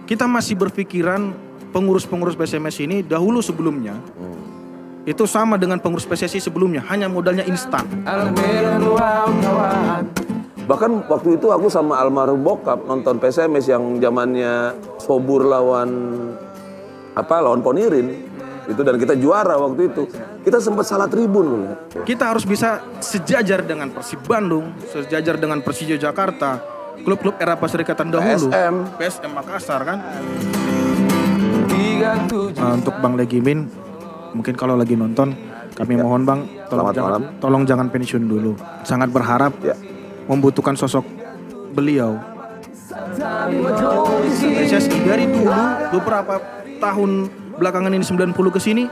kita masih berpikiran pengurus-pengurus PSMS ini dahulu sebelumnya itu sama dengan pengurus PSSI sebelumnya, hanya modalnya instan. Bahkan waktu itu aku sama almarhum bokap nonton PSMS yang zamannya Sobur lawan Ponirin itu, dan kita juara waktu itu. Kita sempat salah tribun loh. Kita harus bisa sejajar dengan Persib Bandung, sejajar dengan Persija Jakarta, klub-klub era Perserikatan dahulu. PSM Makassar kan. Untuk Bang Legimin, mungkin kalau lagi nonton, kami mohon Bang, tolong jangan pensiun dulu. Sangat berharap membutuhkan sosok beliau. PSSI dari dulu beberapa tahun belakangan ini 90 ke sini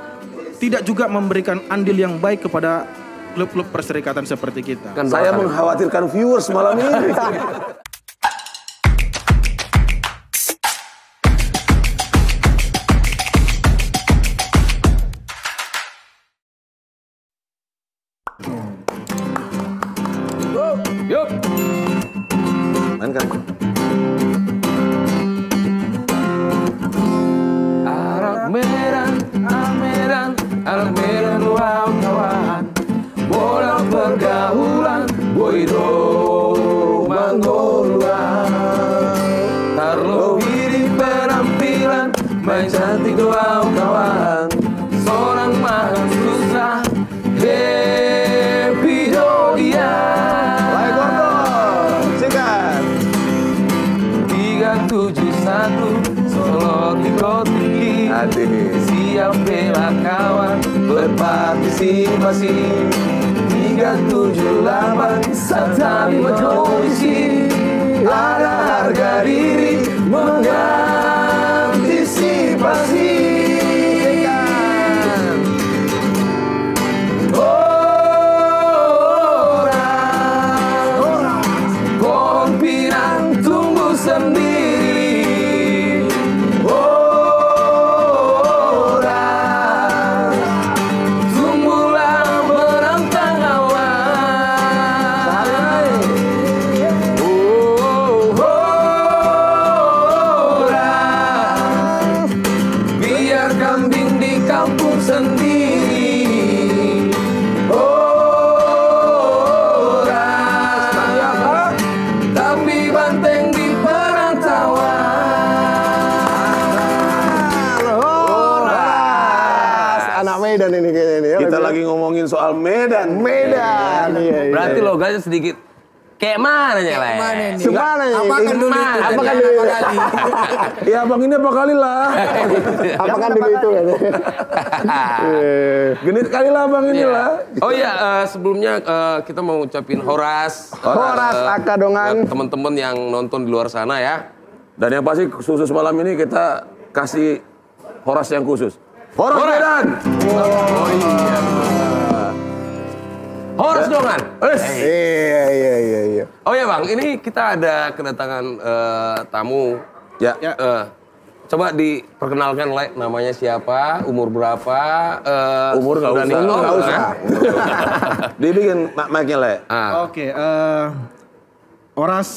tidak juga memberikan andil yang baik kepada klub-klub perserikatan seperti kita. Saya mengkhawatirkan viewers malam ini. Yuk. Mainkan. Anak Medan kawan, bola pergaulan, boido manggoluan. Tarlo di penampilan, main cantik doa kawan. Seorang mahal susah, happy dia. Baik Gordon, sikat. 371 Solo tinggi. Siap bela kawan, berpartisipasi. 378 Satami Matoisi. Ada harga diri mengantisipasi. Pohon pinang tumbuh sendiri. Medan ini kayaknya ini. Kita lagi ngomongin soal Medan. Iya. Berarti logatnya sedikit kayak mana ya lah? Semana ya? Apakan dulu itu? Apakan dulu? Ya bang ini apa kali lah? Apakan dulu itu kan? Genit kali lah bang inilah. Oh iya, sebelumnya kita mau ucapin Horas Akadongan. teman-teman yang nonton di luar sana ya. Dan yang pasti khusus malam ini kita kasih Horas yang khusus. Horas Medan. Oh iya. Horas dongan. Iya. Oh ya bang, ini kita ada kedatangan tamu. Ya. Coba diperkenalkan Le, namanya siapa, umur berapa? Umur nggak usah. Dibikin mic-nya Le. Oke, Horas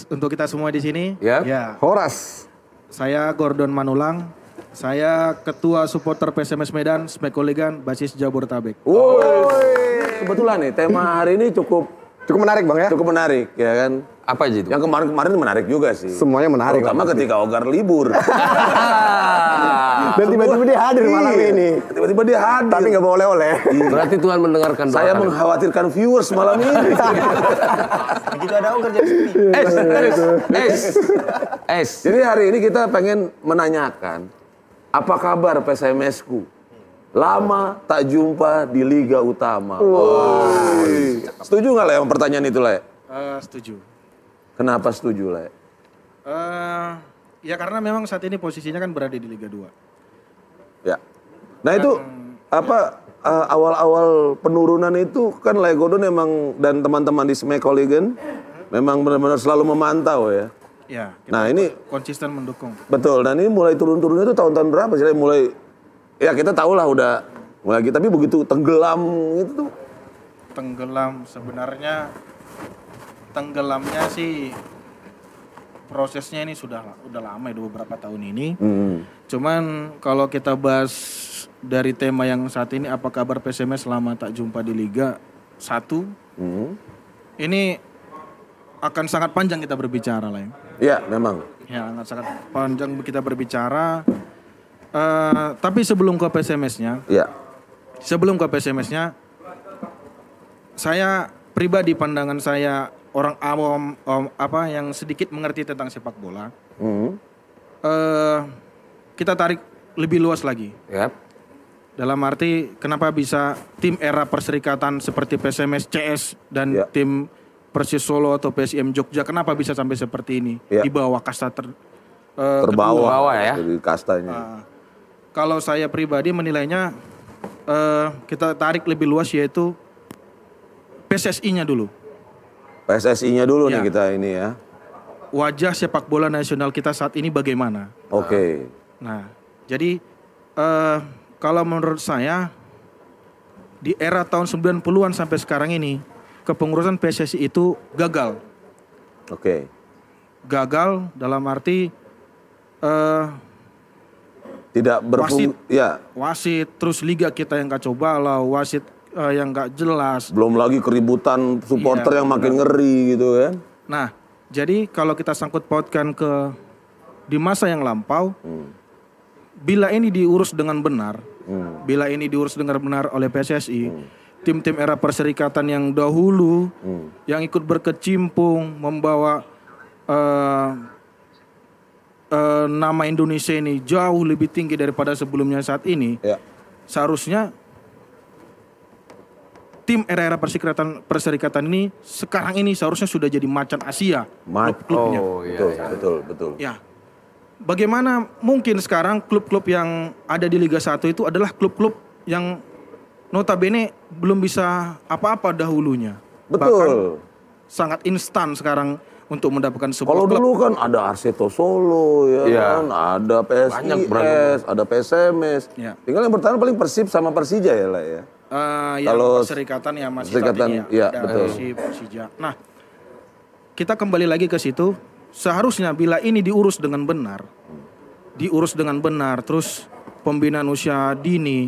untuk kita semua di sini. Ya. Horas. Saya Gordon Manulang. Saya Ketua Supporter PSMS Medan, Smekoligan, basis Jabodetabek. Kebetulan nih tema hari ini cukup menarik bang ya? Cukup menarik ya kan. Apa aja itu? Yang kemarin menarik juga sih. Semuanya menarik. Terutama ketika Ogar libur. Dan tiba-tiba dia hadir malam ini. Tiba-tiba dia hadir. Tapi nggak bawa oleh-oleh. Berarti Tuhan mendengarkan doa. Saya mengkhawatirkan viewers malam ini. Begitu ada Ogar jadi sepi. Jadi hari ini kita pengen menanyakan, apa kabar PSMS-ku? Lama tak jumpa di Liga Utama. Setuju nggak Le sama pertanyaan itu Le? Setuju. Kenapa setuju Le? Ya karena memang saat ini posisinya kan berada di Liga 2. Ya. Nah itu apa awal-awal penurunan itu kan Le Gordon memang dan teman-teman di Smekoligan memang benar-benar selalu memantau ya. Ya. Nah ini konsisten mendukung. betul. Dan ini mulai turun-turunnya itu tahun-tahun berapa sih? Mulai ya kita tahu lah udah mulai gitu, tapi begitu tenggelam gitu. Tenggelamnya sih prosesnya ini udah lama ya, beberapa tahun ini. Cuman kalau kita bahas dari tema yang saat ini, apa kabar PSMS selama tak jumpa di Liga 1? Ini akan sangat panjang kita berbicara lah ya. Iya, memang. Ya, sangat panjang kita berbicara. Tapi sebelum ke PSMS-nya, saya pribadi, pandangan saya orang awam yang sedikit mengerti tentang sepak bola, kita tarik lebih luas lagi. Dalam arti kenapa bisa tim era perserikatan seperti PSMS CS dan tim Persis Solo atau PSIM Jogja kenapa bisa sampai seperti ini di bawah kasta terbawah ya dari kastanya. Kalau saya pribadi menilainya kita tarik lebih luas, yaitu PSSI-nya dulu. PSSI-nya dulu nih kita ini ya. Wajah sepak bola nasional kita saat ini bagaimana? Nah, jadi kalau menurut saya di era tahun 90-an sampai sekarang ini kepengurusan PSSI itu gagal. Gagal dalam arti tidak wasit, terus liga kita yang kacau balau, wasit yang gak jelas. Belum lagi keributan supporter yang makin ngeri gitu kan. Nah, jadi kalau kita sangkut pautkan di masa yang lampau, bila ini diurus dengan benar, oleh PSSI, tim-tim era perserikatan yang dahulu, yang ikut berkecimpung, membawa nama Indonesia ini jauh lebih tinggi daripada sebelumnya saat ini, seharusnya tim era perserikatan ini sekarang ini seharusnya sudah jadi macan Asia klub-klubnya. Betul. Ya. Bagaimana mungkin sekarang klub-klub yang ada di Liga 1 itu adalah klub-klub yang notabene belum bisa apa-apa dahulunya. Bahkan sangat instan sekarang untuk mendapatkan sebuah klub. Kalau dulu kan ada Arseto Solo kan, ada PSIS, ada PSMS. Tinggal yang bertahan paling Persib sama Persija ya lah ya. Kalau perserikatan ya masih Persija. Nah, kita kembali lagi ke situ. Seharusnya bila ini diurus dengan benar, terus pembinaan usia dini,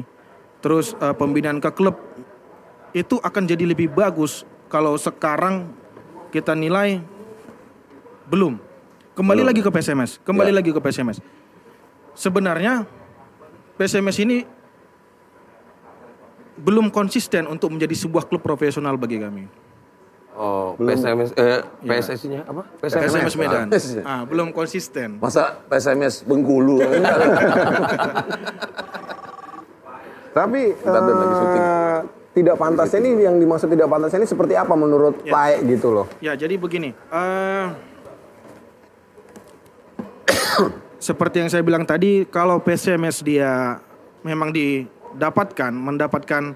terus pembinaan ke klub, itu akan jadi lebih bagus. Kalau sekarang kita nilai belum. Kembali lagi ke PSMS. Sebenarnya PSMS ini belum konsisten untuk menjadi sebuah klub profesional bagi kami. PSSI-nya apa? PSMS Medan. Belum konsisten. Masa PSMS Bengkulu? Tapi tidak pantasnya ini, yang dimaksud tidak pantasnya ini seperti apa menurut Pak gitu loh? Ya, jadi begini. Seperti yang saya bilang tadi, kalau PSMS dia memang mendapatkan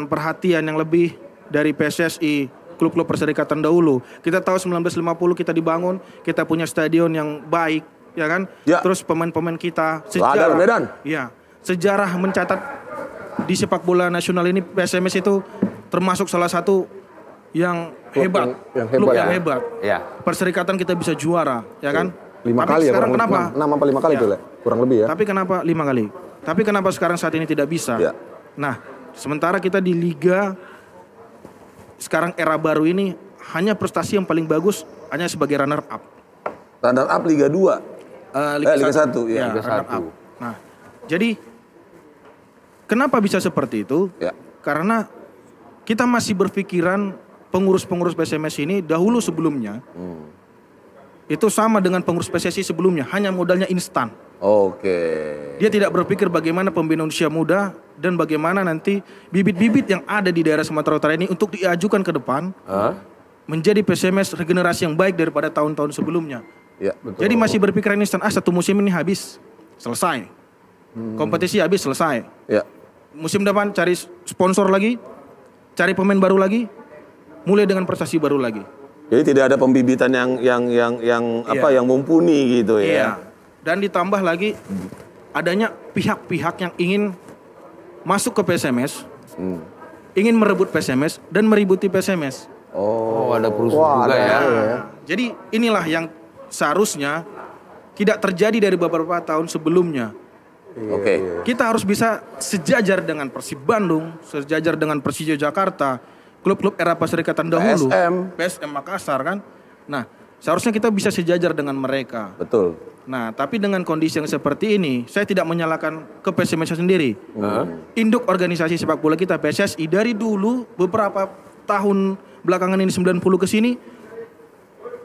perhatian yang lebih dari PSSI, klub-klub perserikatan dahulu. Kita tahu 1950 kita dibangun, kita punya stadion yang baik, ya kan? Terus pemain-pemain kita sejarah mencatat di sepak bola nasional ini PSMS itu termasuk salah satu yang hebat. Perserikatan kita bisa juara, ya kan? 5 kali sekarang ya, kenapa? 5 kali itu lah, kurang lebih ya. Tapi kenapa 5 kali? Tapi kenapa sekarang saat ini tidak bisa? Nah, sementara kita di Liga sekarang era baru ini hanya prestasi yang paling bagus hanya sebagai runner up. Runner up Liga 2. Liga 1 ya. Liga 1. Nah, jadi kenapa bisa seperti itu? Karena kita masih berpikiran pengurus-pengurus PSMS ini dahulu sebelumnya itu sama dengan pengurus PSSI sebelumnya, hanya modalnya instan. Dia tidak berpikir bagaimana pembinaan usia muda dan bagaimana nanti bibit-bibit yang ada di daerah Sumatera Utara ini untuk diajukan ke depan menjadi PSMS regenerasi yang baik daripada tahun-tahun sebelumnya. Jadi masih berpikiran instan, satu musim ini habis, selesai. Kompetisi habis, selesai. Musim depan cari sponsor lagi, cari pemain baru lagi, mulai dengan prestasi baru lagi. Jadi tidak ada pembibitan yang mumpuni gitu ya. Dan ditambah lagi adanya pihak-pihak yang ingin masuk ke PSMS, ingin merebut PSMS dan meributi PSMS. Oh, ada perusuh Wah, juga ada ya. ya. Jadi inilah yang seharusnya tidak terjadi dari beberapa tahun sebelumnya. Oke. Kita harus bisa sejajar dengan Persib Bandung, sejajar dengan Persija Jakarta, klub-klub era Perserikatan dahulu, PSM Makassar kan. Nah, seharusnya kita bisa sejajar dengan mereka. Betul. Nah, tapi dengan kondisi yang seperti ini, saya tidak menyalahkan ke PSMS sendiri. Induk organisasi sepak bola kita PSSI dari dulu beberapa tahun belakangan ini 90 ke sini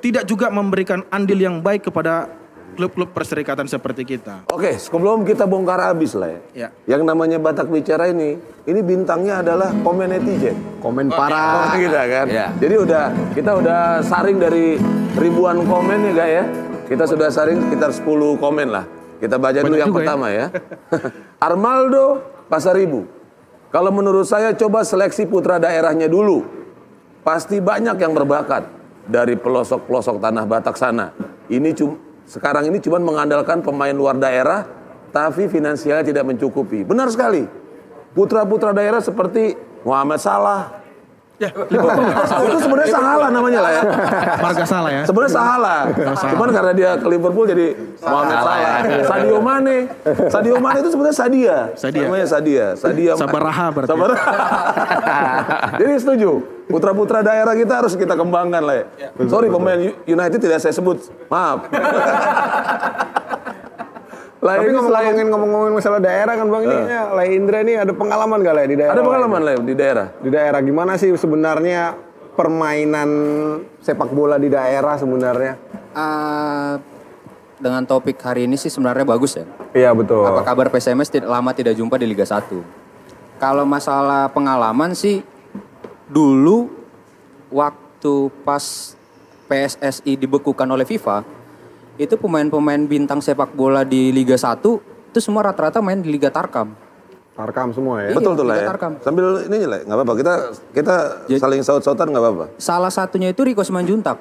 tidak juga memberikan andil yang baik kepada klub-klub perserikatan seperti kita. Oke, sebelum kita bongkar habis lah ya. Yang namanya Batak Bicara ini bintangnya adalah komen netizen. Komen parah. Kita kan. Ya. Jadi kita udah saring dari ribuan komen ya, Gak ya. Kita sudah saring sekitar 10 komen lah. Kita baca dulu Banyak yang juga pertama ya. Armaldo Pasaribu. Kalau menurut saya coba seleksi putra daerahnya dulu. Pasti banyak yang berbakat dari pelosok-pelosok tanah Batak sana. Sekarang ini cuma mengandalkan pemain luar daerah, tapi finansialnya tidak mencukupi. Benar sekali. Putra-putra daerah seperti Muhammad Salah. Ya, Itu sebenarnya salah namanya lah ya. marga salah ya. Sebenarnya salah. Cuman karena dia ke Liverpool jadi Muhammad Salah. Sadio Mane itu sebenarnya Sadia. Namanya Sadia. Sabaraha berarti. Jadi setuju. Putra-putra daerah kita harus kita kembangkan lah ya. Sorry pemain United tidak saya sebut. Maaf. Tapi ngomongin masalah daerah kan Bang, ini Lai Indra ini ada pengalaman gak Lai di daerah? Ada pengalaman lah di daerah. Di daerah gimana sih sebenarnya permainan sepak bola di daerah sebenarnya? Dengan topik hari ini sih sebenarnya bagus ya. Iya betul. Apa kabar PSMS lama tidak jumpa di Liga 1? Kalau masalah pengalaman sih dulu waktu pas PSSI dibekukan oleh FIFA, itu pemain-pemain bintang sepak bola di Liga 1 itu semua rata-rata main di Liga Tarkam. Tarkam semua ya? Iya, Betul tuh lah Liga ya. Tarkam. Sambil ini lah, nggak apa-apa. Kita saling saut-sautan nggak apa-apa. Salah satunya itu Rico Simanjuntak.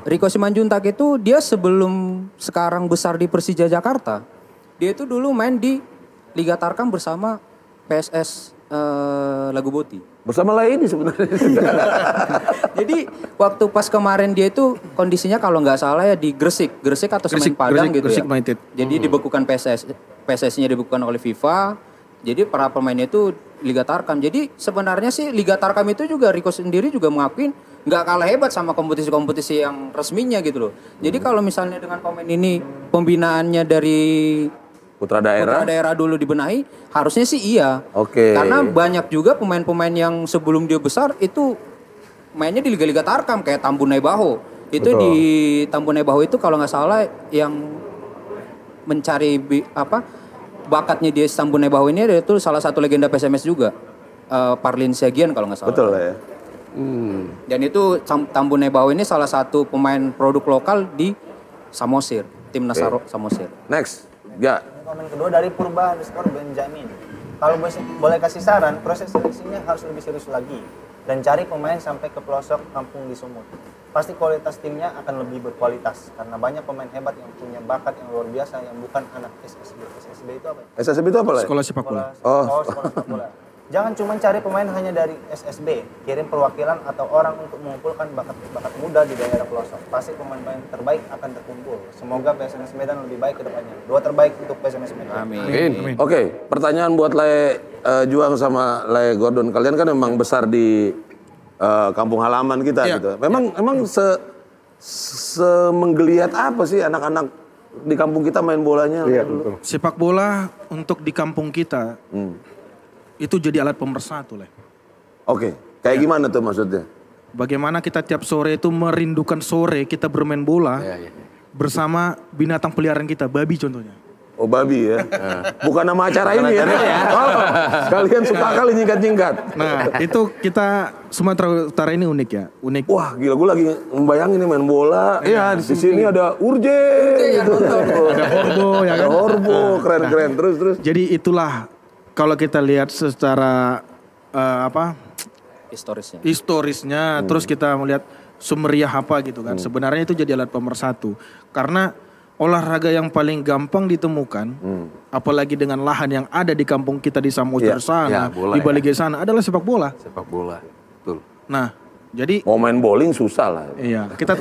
Rico Simanjuntak itu dia sebelum sekarang besar di Persija Jakarta, dia itu dulu main di Liga Tarkam bersama PSS Lagu Boti. Bersama lah ini sebenarnya. Jadi waktu pas kemarin dia itu kondisinya kalau nggak salah ya di Gresik atau Semen Padang gitu Gresik ya. United. Jadi dibekukan PSSI-nya dibekukan oleh FIFA. Jadi para pemainnya itu Liga Tarkam. Jadi sebenarnya sih Liga Tarkam itu juga Rico sendiri juga mengakuin nggak kalah hebat sama kompetisi-kompetisi yang resminya gitu loh. Jadi kalau misalnya dengan pemain ini pembinaannya dari Putra daerah dulu dibenahi, harusnya sih iya. Oke. Karena banyak juga pemain-pemain yang sebelum dia besar itu mainnya di Liga-Liga Tarkam kayak Tambunai Baho. Itu di Tambunai Baho itu kalau nggak salah yang mencari bakatnya dia Tambunai Baho ini itu salah satu legenda PSMS juga. Parlin Siagian kalau nggak salah. Betul lah ya. Dan itu Tambunai Baho ini salah satu pemain produk lokal di Samosir, timnas Samosir. Next. Ya. Komen kedua dari Purba_Benjamin. Kalau boleh kasih saran, proses seleksinya harus lebih serius lagi dan cari pemain sampai ke pelosok kampung di Sumut. Pasti kualitas timnya akan lebih berkualitas karena banyak pemain hebat yang punya bakat yang luar biasa yang bukan anak SSB. SSB itu apa? SSB itu apa lah? Sekolah sepak bola. Sekolah sepak bola. Jangan cuma cari pemain hanya dari SSB, kirim perwakilan atau orang untuk mengumpulkan bakat-bakat muda di daerah pelosok. Pasti pemain-pemain terbaik akan terkumpul. Semoga PSMS Medan lebih baik ke depannya. Doa terbaik untuk PSMS Medan. Amin. Oke, pertanyaan buat Lai Juang sama Lai Gordon. Kalian kan memang besar di kampung halaman kita gitu. Memang semenggeliat apa sih anak-anak di kampung kita main bolanya? Iya betul. Sepak bola untuk di kampung kita itu jadi alat pemersatu lah. Oke, kayak gimana tuh maksudnya? Bagaimana kita tiap sore itu merindukan sore kita bermain bola bersama binatang peliharaan kita, babi contohnya. Oh babi ya, bukan nama acara ini ya. Oh, kalian suka kali nyingkat-nyingkat. Nah itu kita Sumatera Utara ini unik ya, unik. Wah gila, gue lagi membayangin nih main bola. Iya, di sini ada Urje, gitu. Ada Horbo ya kan. Ada Horbo, keren-keren. Terus. Jadi itulah kalau kita lihat secara historisnya, terus kita melihat sumeriah apa gitu kan. Sebenarnya itu jadi alat pemersatu. Karena olahraga yang paling gampang ditemukan, apalagi dengan lahan yang ada di kampung kita di Samosir sana, di Balige sana, adalah sepak bola. Sepak bola, betul. Nah, Jadi Mau main bowling susah lah. iya, kita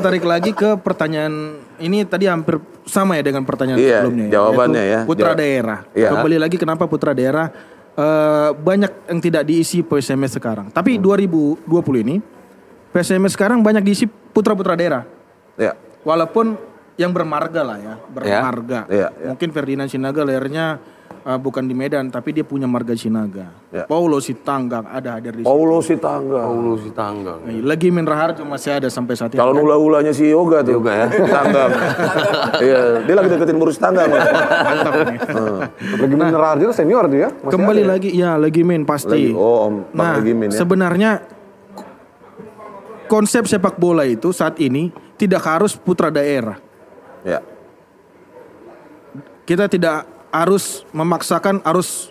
tarik lagi ke pertanyaan ini tadi hampir sama ya dengan pertanyaan Iya, sebelumnya. jawabannya yaitu ya. Putra daerah. Iya. Kembali lagi kenapa putra daerah banyak yang tidak diisi PSMS sekarang. Tapi 2020 ini PSMS sekarang banyak diisi putra-putra daerah. Ya. Walaupun yang bermarga lah ya, bermarga. Iya, iya. Mungkin Ferdinand Sinaga lahirnya bukan di Medan, tapi dia punya marga Sinaga. Ya. Paulo Sitanggang ada hadir di situ. Paulo Sitanggang. Paulo Sitanggang. Lagi Raharjo masih ada sampai saat ini. Kalau hula-hulanya si Yoga tuh. Yoga ya. Tanggang. Iya, dia lagi deketin Murus Tanggang. Mantap nih. Lagi menerar juga senior tuh ya. Masih Kembali ada ya? lagi, ya lagi main pasti. Om Bang Nah, Legimin ya. sebenarnya konsep sepak bola itu saat ini tidak harus putra daerah. Ya. Kita tidak harus memaksakan harus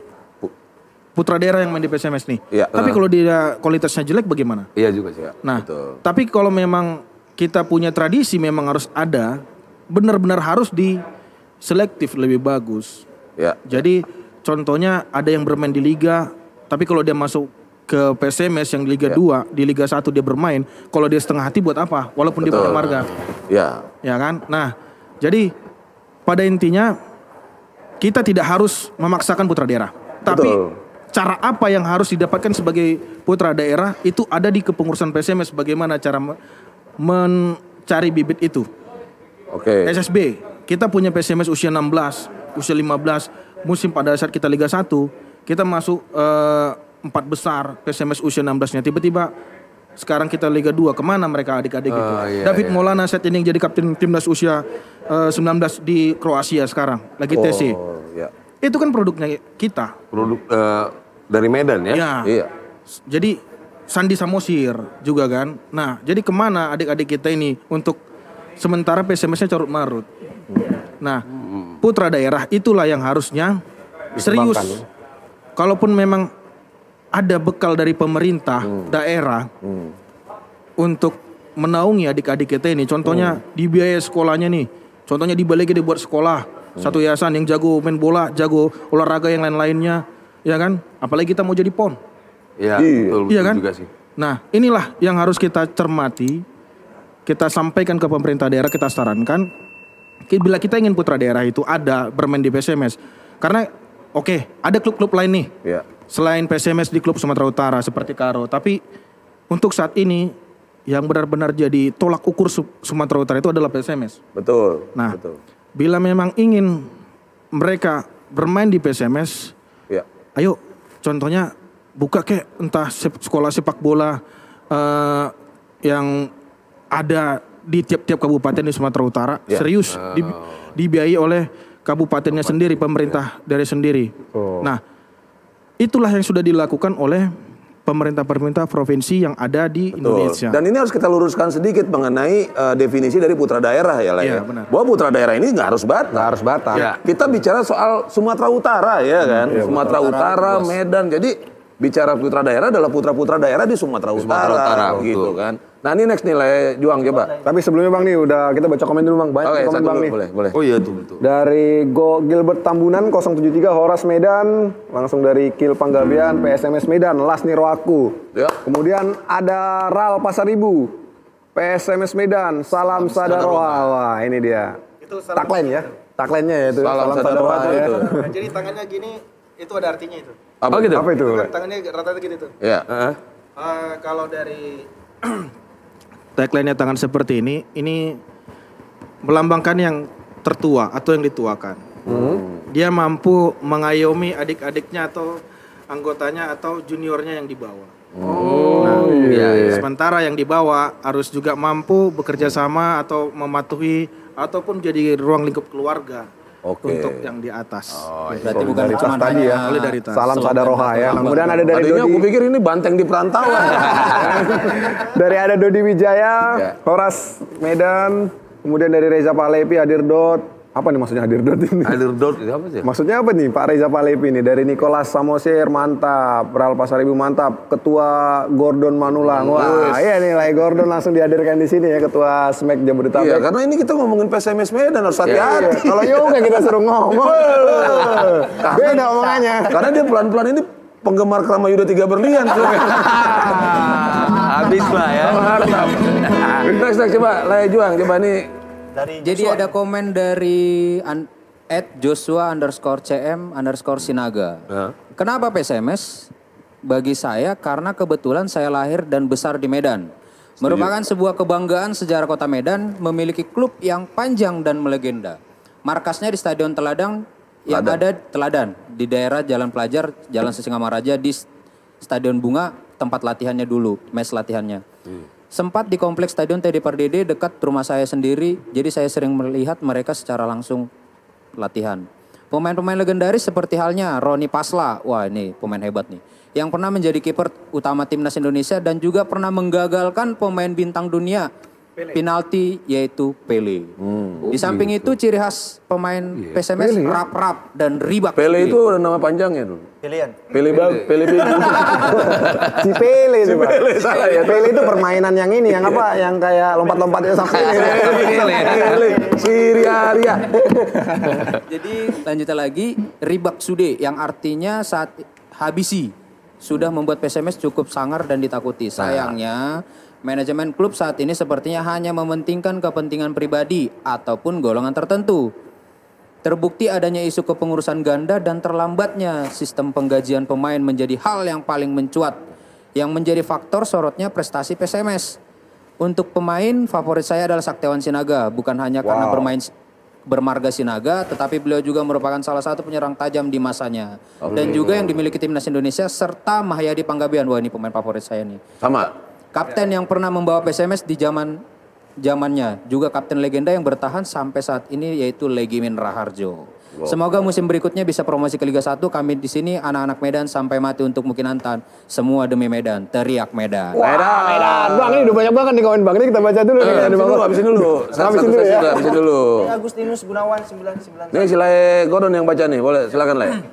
putra daerah yang main di PSMS nih. Iya. Tapi kalau dia kualitasnya jelek bagaimana? Iya juga sih. Nah, Betul. tapi kalau memang kita punya tradisi memang harus ada, benar-benar harus diselektif lebih bagus. Ya. Jadi contohnya ada yang bermain di liga, tapi kalau dia masuk ke PSMS yang di Liga 2, di Liga 1 dia bermain, kalau dia setengah hati buat apa? Walaupun dia punya marga. Ya. Ya kan? Nah, jadi pada intinya kita tidak harus memaksakan putra daerah. Tapi Betul. cara apa yang harus didapatkan sebagai putra daerah itu ada di kepengurusan PSMS. Bagaimana cara mencari bibit itu? Oke. SSB, kita punya PSMS usia 16, usia 15. Musim pada saat kita Liga 1, kita masuk 4 besar PSMS usia 16-nya. Tiba-tiba sekarang kita Liga 2, kemana mereka adik-adik itu? Iya, David iya. Maulana saat ini yang jadi kapten timnas usia 19 di Kroasia sekarang, lagi TC. Oh, ya. Itu kan produknya kita. Produk dari Medan ya. Ya. Iya. Jadi Sandi Samosir juga kan. Nah, jadi kemana adik-adik kita ini untuk sementara PSMS-nya carut marut. Nah, putra daerah itulah yang harusnya serius. Kalaupun memang ada bekal dari pemerintah daerah untuk menaungi adik-adik kita ini. Contohnya di biaya sekolahnya nih. Contohnya di Balai dia buat sekolah. Satu yayasan yang jago main bola, jago olahraga yang lain-lainnya. Ya kan? Apalagi kita mau jadi PON. Iya, Iya. betul, Iya betul kan? juga sih. Nah, inilah yang harus kita cermati. Kita sampaikan ke pemerintah daerah, kita sarankan. Bila kita ingin putra daerah itu ada bermain di PSMS. Karena oke, ada klub-klub lain nih. Ya. Selain PSMS di klub Sumatera Utara seperti Karo. Tapi untuk saat ini yang benar-benar jadi tolak ukur Sumatera Utara itu adalah PSMS. Betul. Nah, Betul. bila memang ingin mereka bermain di PSMS, Ya. ayo contohnya buka kek entah sekolah sepak bola yang ada di tiap-tiap kabupaten di Sumatera Utara. Ya. Serius dibiayai oleh kabupatennya sendiri, pemerintah dari sendiri. Nah, itulah yang sudah dilakukan oleh pemerintah-pemerintah provinsi yang ada di Betul. Indonesia. Dan ini harus kita luruskan sedikit mengenai definisi dari putra daerah ya lah Iya, ya. benar. Bahwa putra daerah ini nggak harus Batak. Nggak harus Batak. Ya. Kita bicara soal Sumatera Utara ya kan. Sumatera Utara, Medan. Jadi bicara putra daerah adalah putra-putra daerah di Sumatera Sumatera Utara, gitu betul. kan. Nah ini next nilai Juang coba. Tapi sebelumnya Bang nih udah kita baca komen dulu Bang. Banyak Oke, komen satu Bang dulu, nih. boleh. Oh iya tuh betul. Dari Gilbert Tambunan 073 Horas Medan, langsung dari Kil Panggabean PSMS Medan, Las Niroaku. Ya. Kemudian ada Ral Pasaribu, PSMS Medan, Salam Sadaroha. Wah, ini dia. Itu salam- Tagline ya. Tagline-nya ya itu. Salam Sadaroha ya. itu. Jadi tangannya gini, itu ada artinya itu. Apa? gitu. Apa itu? Tangannya rata-rata gitu tuh. Ya. Heeh. Kalau dari tagline-nya tangan seperti ini melambangkan yang tertua atau yang dituakan. Dia mampu mengayomi adik-adiknya atau anggotanya atau juniornya yang dibawa. Iya. Sementara yang dibawa harus juga mampu bekerja sama atau mematuhi ataupun jadi ruang lingkup keluarga Oke. untuk yang di atas. Berarti bukan cuma tadi ya. Solidaritas. Salam Sadaroha ya. Kemudian ada dari Tadinya Dodi. aku pikir ini banteng di perantauan. Dari ada Dodi Wijaya, Ya. Horas Medan, kemudian dari Reza Palepi, Hadir Dot. Apa nih maksudnya Hadir Dot ini? Hadir Dot itu apa sih? Maksudnya apa nih Pak Reza Palepi nih? Dari Nicholas Samosir, mantap. Ral Pasaribu, mantap. Ketua Gordon Manulang. Wah, iya nih Lai Gordon langsung dihadirkan di sini ya, Ketua SMAC Jabodetabek. Iya, karena ini kita ngomongin PSMS Medan harus hati-hati. Kalau yoga kita suruh ngomong. Beda omongannya. Karena dia pelan-pelan ini penggemar Krama Yuda 3 Berlian. Bisma ya. Next coba Laya Juang, coba nih. Jadi ada komen dari @joshua_cm_sinaga. Kenapa PSMS? Bagi saya karena kebetulan saya lahir dan besar di Medan. Merupakan sebuah kebanggaan sejarah kota Medan memiliki klub yang panjang dan melegenda. Markasnya di Stadion Teladan yang ada Teladan di daerah Jalan Pelajar, Jalan Sisingamaraja di Stadion Bunga tempat latihannya dulu, mes latihannya. Sempat di kompleks Stadion TD Pardede dekat rumah saya sendiri, jadi saya sering melihat mereka secara langsung latihan. Pemain-pemain legendaris seperti halnya Roni Pasla, wah ini pemain hebat nih, yang pernah menjadi kiper utama timnas Indonesia dan juga pernah menggagalkan pemain bintang dunia penalti yaitu Pele. Di samping itu ciri khas pemain PSMS rap-rap dan ribak. Pele itu nama panjangnya dulu. Pilihan. Pele Si Pele itu, Pak. salah ya. Pele itu permainan yang ini, yang apa? Yang kayak lompat-lompatnya sampai ini. Pele. Siriaria. Jadi lanjutnya lagi, Ribak Sude yang artinya saat habisi sudah membuat PSMS cukup sangar dan ditakuti. Sayangnya manajemen klub saat ini sepertinya hanya mementingkan kepentingan pribadi ataupun golongan tertentu. Terbukti adanya isu kepengurusan ganda dan terlambatnya sistem penggajian pemain menjadi hal yang paling mencuat, yang menjadi faktor sorotnya prestasi PSMS. Untuk pemain favorit saya adalah Saktiawan Sinaga, bukan hanya karena bermarga Sinaga, tetapi beliau juga merupakan salah satu penyerang tajam di masanya. Dan juga yang dimiliki timnas Indonesia serta Mahyadi Panggabean. Wah ini pemain favorit saya nih. Sama. Kapten yang pernah membawa PSMS di zamannya, juga kapten legenda yang bertahan sampai saat ini yaitu Legimin Raharjo. Semoga musim berikutnya bisa promosi ke Liga 1. Kami di sini anak-anak Medan sampai mati untuk Mukinantan. Semua demi Medan, teriak Medan. Medan. Bang, ini udah banyak banget nih komen Bang. Ini kita baca dulu nih. Habisin dulu. Habisin dulu. Ini Agustinus Gunawan 991. Ini si Laya Gordon yang baca nih, boleh silakan Laya.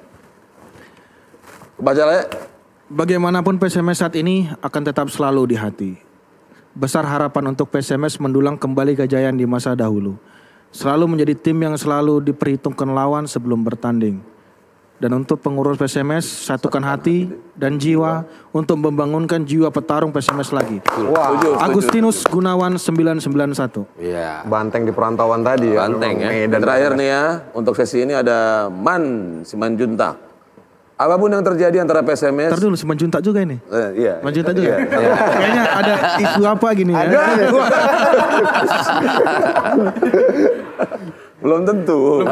Baca Laya. Bagaimanapun PSMS saat ini akan tetap selalu di hati. Besar harapan untuk PSMS mendulang kembali kejayaan di masa dahulu. Selalu menjadi tim yang selalu diperhitungkan lawan sebelum bertanding. Dan untuk pengurus PSMS, satukan hati dan jiwa untuk membangunkan jiwa petarung PSMS lagi. Agustinus Gunawan 991. Iya. Banteng di perantauan tadi ya. Banteng ya. Dan terakhir nih ya, untuk sesi ini ada Man Simanjuntak. Apapun yang terjadi antara PSMS. Ntar dulu Simanjuntak juga ini. Iya. Simanjuntak juga. Kayaknya ada isu apa gini ya. Belum tentu.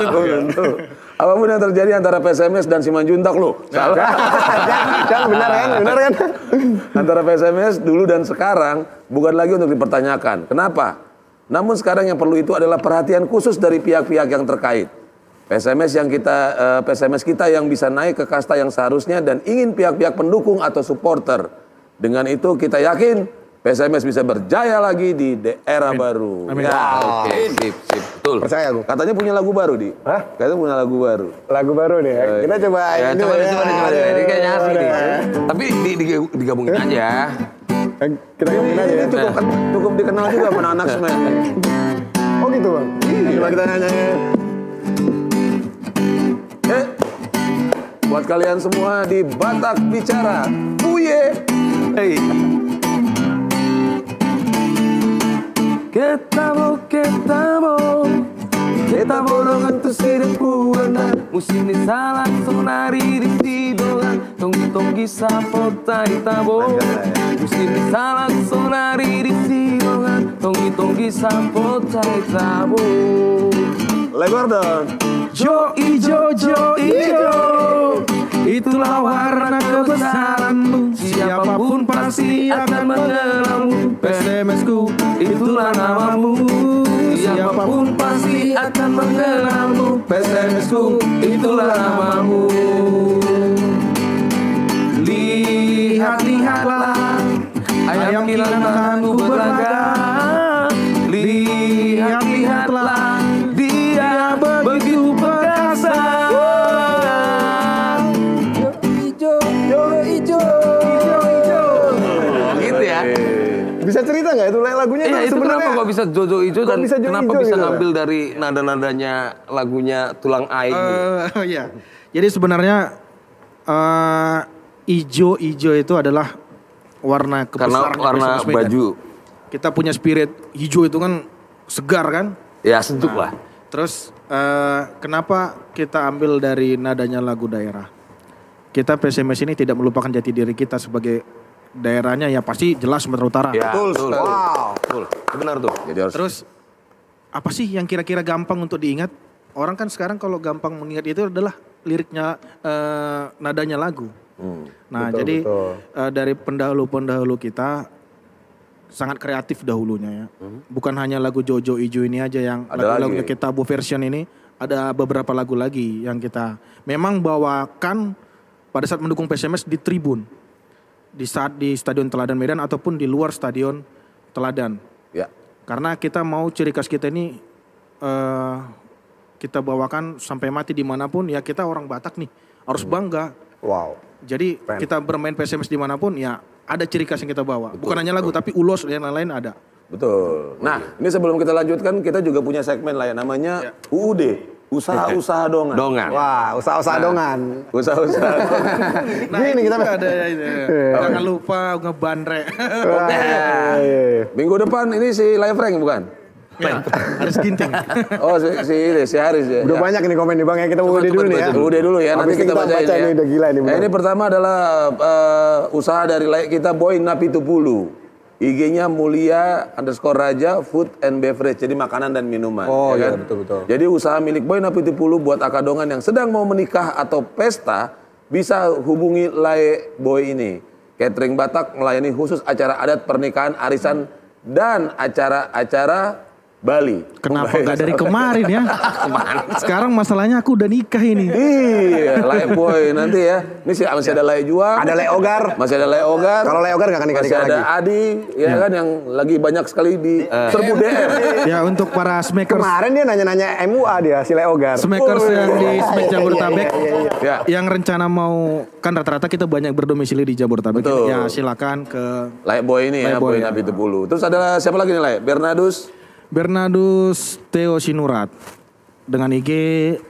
Apapun yang terjadi antara PSMS dan Simanjuntak lo. Salah. Kan benar kan? Antara PSMS dulu dan sekarang bukan lagi untuk dipertanyakan. Kenapa? Namun sekarang yang perlu itu adalah perhatian khusus dari pihak-pihak yang terkait. PSMS kita yang bisa naik ke kasta yang seharusnya dan ingin pihak-pihak pendukung atau supporter. Dengan itu kita yakin PSMS bisa berjaya lagi di era baru. Amin. Ya, Oke, sip, betul. Percaya aku. katanya punya lagu baru, Di. Hah? Katanya punya lagu baru. Lagu baru nih. Kita coba Ya, ini coba ya. deh. Ini kayaknya asik nih. Tapi digabungin aja. Kita ngomongin aja ya. Ini cukup dikenal juga sama anak semen. Oh gitu Bang. Coba kita nyanyi. Buat kalian semua di Batak Bicara. Uye. Hey. Kita borongan tu sirip kuana Musim ni salah sonari di sidongan Tonggi sapota itabo Musim ni salah sonari di sidongan Tonggi sapota itabo Le Gordon. Jo ijo, itulah warna kebesaranmu. Siapapun pasti akan mengenalmu. PSMS-ku, itulah namamu. Siapapun pasti akan mengenalmu. PSMS-ku, itulah namamu. Lihatlah, ayam kilanganku beragam. Lihatlah, dia begitu perkasa. Ijo. Gitu ya. Bisa cerita nggak itu lagunya? Iya, itu kenapa kok bisa Jojo Ijo dan bisa Jo kenapa Ijo bisa gitu? ngambil dari nada-nadanya lagunya Tulang Aing? Iya. Jadi sebenarnya ijo itu adalah warna Karena kebesaran warna PSMS Medan. baju. Kita punya spirit hijau itu kan segar kan. Ya sejuk lah. Terus kenapa kita ambil dari nadanya lagu daerah? Kita PSMS ini tidak melupakan jati diri kita sebagai daerahnya ya pasti jelas Sumatera Utara. Ya, Betul. Wow. Betul. Itu benar tuh. Jadi harus Terus apa sih yang kira-kira gampang untuk diingat? Orang kan sekarang kalau gampang mengingat itu adalah liriknya, nadanya lagu. Nah Betul, jadi betul. dari pendahulu-pendahulu kita sangat kreatif dahulunya ya. Bukan hanya lagu Jojo Ijo ini aja yang Ada lagu-lagunya lagi. kita version ini. Ada beberapa lagu lagi yang kita memang bawakan pada saat mendukung PSMS di tribun. Di saat di Stadion Teladan Medan ataupun di luar Stadion Teladan. ya. Karena kita mau ciri khas kita ini kita bawakan sampai mati dimanapun ya kita orang Batak nih harus bangga. Wow. Jadi kita bermain PSMS dimanapun ya ada ciri khas yang kita bawa. Bukan hanya lagu tapi ulos dan lain-lain ada. Betul. Nah, ini sebelum kita lanjutkan kita juga punya segmen lah ya namanya UUD, usaha-usaha dongan. Dongan. Wah, usaha-usaha dongan. Usaha-usaha. Nah Gini ini kita- ada ini. Jangan lupa ngebandre. Wah, iya. Minggu depan ini si Live Rank bukan? Ya, harus ginting. Oh, si Haris ya. Udah banyak nih komen nih Bang ya. Kita UUD dulu nih ya. UUD dulu ya, nanti Habis kita bacain ya. nih udah gila nih. Nah, ini pertama adalah usaha dari kita Boy Napitupulu. IG-nya Mulia_Raja Food and Beverage, jadi makanan dan minuman. Oh ya iya, kan? betul-betul. Jadi usaha milik Boy Napitupulu buat akadongan yang sedang mau menikah atau pesta, bisa hubungi Lae Boy ini. Catering Batak melayani khusus acara adat pernikahan, arisan, dan acara-acara Bali. Kenapa nggak dari kemarin ya? Sekarang masalahnya aku udah nikah ini. Iya, Lae Boy nanti ya. Ini masih ada Lae Juang. Ada Le Ogar. Masih ada Lae Ogar. Kalau Le Ogar nggak akan Masih nikah-nikah ada lagi. Adi, ya kan yang lagi banyak sekali di serbu DM. Ya untuk para smackers Kemarin dia nanya-nanya MUA dia, si Le Ogar. Smackers yang di Smack Jabodetabek Ya. yang rencana mau kan rata-rata kita banyak berdomisili di Jabodetabek. Betul. Ya silakan ke Lae Boy ini ya, Lae Boy, Boy ya. Napitupulu. Terus ada siapa lagi nih Lae? Bernardus Theo Sinurat dengan IG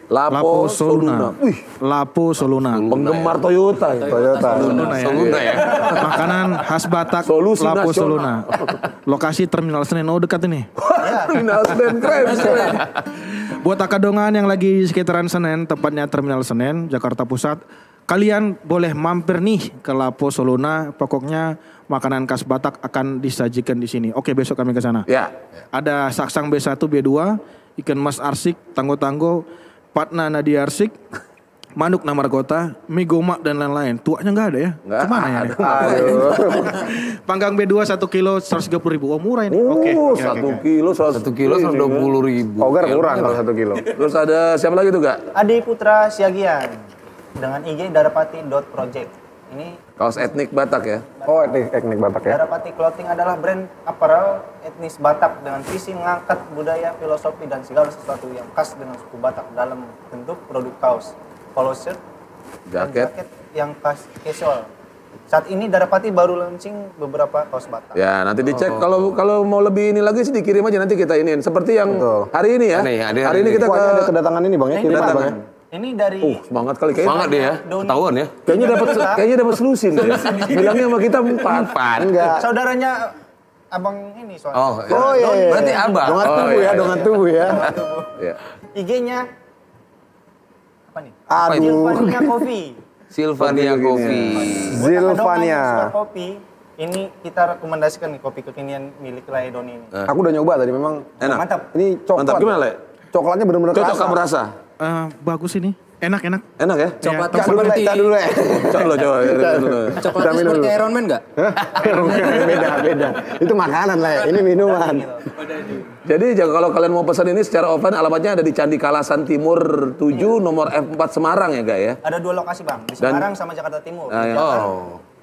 Lapo Soluna. Wih, Lapo Soluna. Penggemar Toyota. Ya. Soluna ya. Soluna ya. Makanan khas Batak Solusi Lapo nasional. Soluna. Lokasi Terminal Senen. Oh dekat ini. Terminal Senen keren. Buat akadongan yang lagi di sekitaran Senen, tepatnya Terminal Senen, Jakarta Pusat, kalian boleh mampir nih ke Lapo Soluna. Pokoknya makanan khas Batak akan disajikan di sini. Oke, besok kami ke sana. Ya. Ada saksang B1, B2, ikan mas arsik, tanggo-tanggo, patna nadi arsik, manuk namargota, mie gomak dan lain-lain. Tuanya nggak ada ya? Nggak Kemana ya? ada. Panggang B2 1 kilo 130.000. Oh murah ini. Oke. Oke, 1 oke. kilo 1 kilo 120.000. Ogar kurang kalau 1 kilo. Terus ada siapa lagi tuh Kak? Adi Putra Siagian dengan IG darapati.project. Ini Kaos etnik Batak ya. Oh, teknik Batak ya. Darapati Clothing adalah brand apparel etnis Batak dengan visi mengangkat budaya, filosofi, dan segala sesuatu yang khas dengan suku Batak dalam bentuk produk kaos, polo shirt, dan Jaket. jaket yang khas casual. Saat ini Darapati baru launching beberapa kaos Batak. Ya, nanti dicek kalau mau lebih ini lagi sih dikirim aja nanti kita iniin. Seperti yang Betul. hari ini ya. Ini, Hari ini kita Wah, ke ini ada kedatangan ini Bang ya. Ini Kiriman Bang ya. kedatangan. Ini dari Semangat kali kayaknya. Semangat dia ya. Ketahuan ya. Kayaknya dapat selusin ya. Bilangnya sama kita 4. Enggak. saudaranya abang ini soalnya. Oh, Oh iya. berarti abang. Dongan tubuh iya, ya, iya. dongan tubuh ya. Ya. IG-nya apa nih? Aduh. Silvania Coffee. Silvania Coffee. Zilvania. Kopi. Ini kita rekomendasikan nih kopi kekinian milik Laedoni ini. Aku udah nyoba tadi memang. Enak. Mantap. Ini coklat. Mantap. Gimana, Le? Coklatnya bener-bener Cocok kerasa. kamu rasa? Bagus ini. Enak. Enak ya? Coklat Cak dulu, Le. seperti Cak dulu, Le. Coba Kita coklatnya minum seperti dulu. Iron Man enggak? Beda. Itu makanan lah. Ini minuman. Jadi kalau kalian mau pesan ini secara offline alamatnya ada di Candi Kalasan Timur 7 nomor F4 Semarang ya, Gak ya? Ada 2 lokasi, Bang. Di Dan- Semarang sama Jakarta Timur. Ah, ya.